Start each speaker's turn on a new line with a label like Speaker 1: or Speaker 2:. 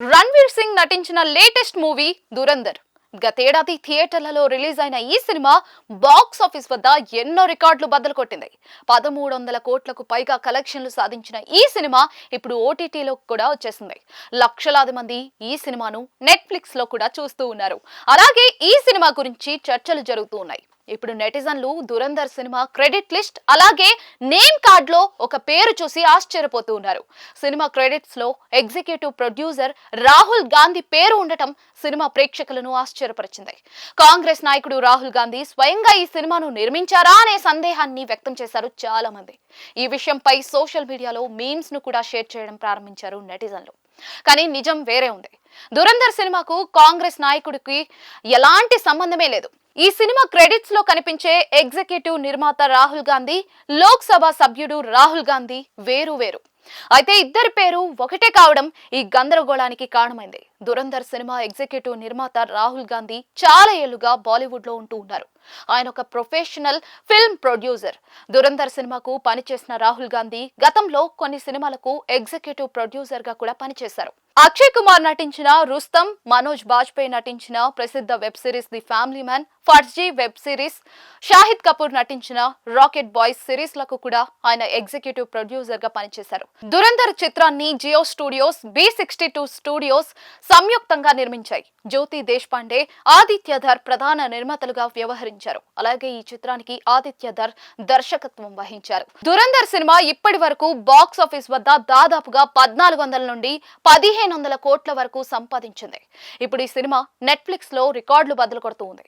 Speaker 1: రణ్వీర్ సింగ్ నటించిన latest movie Dhurandhar. గతేడాది థియేటర్లలో రిలీజ్ అయిన ఈ సినిమా బాక్స్ ఆఫీస్ వద్ద ఎన్నో రికార్డులు బద్దలు కొట్టింది. 1300 కోట్లకు పైగా కలెక్షన్లు సాధించిన ఈ సినిమా ఇప్పుడు ఓటీటీలో కూడా వచ్చేసింది. లక్షలాది మంది ఈ సినిమాను నెట్ఫ్లిక్స్ లో కూడా చూస్తూ ఉన్నారు. అలాగే ఈ సినిమా గురించి చర్చలు జరుగుతూ ఉన్నాయి. ఇప్పుడు నెటిజన్లు దురంధర్ సినిమా క్రెడిట్ లిస్ట్ అలాగే నేమ్ కార్డ్ లో ఒక పేరు చూసి ఆశ్చర్యపోతూ ఉన్నారు. సినిమా క్రెడిట్స్ లో ఎగ్జిక్యూటివ్ ప్రొడ్యూసర్ రాహుల్ గాంధీ పేరు ఉండటం సినిమా ప్రేక్షకులను ఆశ్చర్యపరిచింది. కాంగ్రెస్ నాయకుడు రాహుల్ గాంధీ స్వయంగా ఈ సినిమాను నిర్మించారా అనే సందేహాన్ని వ్యక్తం చేశారు చాలా మంది. ఈ విషయంపై సోషల్ మీడియాలో మీమ్స్ ను కూడా షేర్ చేయడం ప్రారంభించారు నెటిజన్లు. కానీ నిజం వేరే ఉంది. దురంధర్ సినిమాకు కాంగ్రెస్ నాయకుడికి ఎలాంటి సంబంధమే లేదు. ఈ సినిమా క్రెడిట్స్ లో కనిపించే ఎగ్జిక్యూటివ్ నిర్మాత రాహుల్ గాంధీ, లోక్ సభ సభ్యుడు రాహుల్ గాంధీ వేరు వేరు. అయితే ఇద్దరి పేరు ఒకటే కావడం ఈ గందరగోళానికి కారణమైంది. దురంధర్ సినిమా ఎగ్జిక్యూటివ్ నిర్మాత రాహుల్ గాంధీ చాలా ఏళ్లుగా బాలీవుడ్ లో ఉంటూ ఉన్నారు. ఆయన ఒక ప్రొఫెషనల్ ఫిల్మ్ ప్రొడ్యూసర్. దురంధర్ సినిమాకు పనిచేసిన రాహుల్ గాంధీ గతంలో కొన్ని సినిమాలకు ఎగ్జిక్యూటివ్ ప్రొడ్యూసర్ గా కూడా పనిచేశారు. అక్షయ్ కుమార్ నటించిన రుస్తం, మనోజ్ బాజ్పేయి నటించిన ప్రసిద్ధ web series the family man, Farzi web series, Shahid Kapoor నటించిన రాకెట్ బాయ్స్ సిరీస్ లకు కూడా ఆయన ఎగ్జిక్యూటివ్ ప్రొడ్యూసర్ గా పనిచేశారు. దురంధర్ చిత్రాన్ని జియో స్టూడియోస్, B62 స్టూడియోస్ సంయుక్తంగా నిర్మించాయి. జ్యోతి దేశపాండే, ఆదిత్యధర్ ప్రధాన నిర్మాతలుగా వ్యవహరించారు. అలాగే ఈ చిత్రానికి ఆదిత్యధర్ దర్శకత్వం వహించారు. దురంధర్ సినిమా ఇప్పటి వరకు బాక్స్ ఆఫీస్ వద్ద దాదాపుగా 1400 నుండి 1500 కోట్ల వరకు సంపాదించింది. ఇప్పుడు ఈ సినిమా నెట్ఫ్లిక్స్ లో రికార్డులు బద్దలు కొడుతూ ఉంది.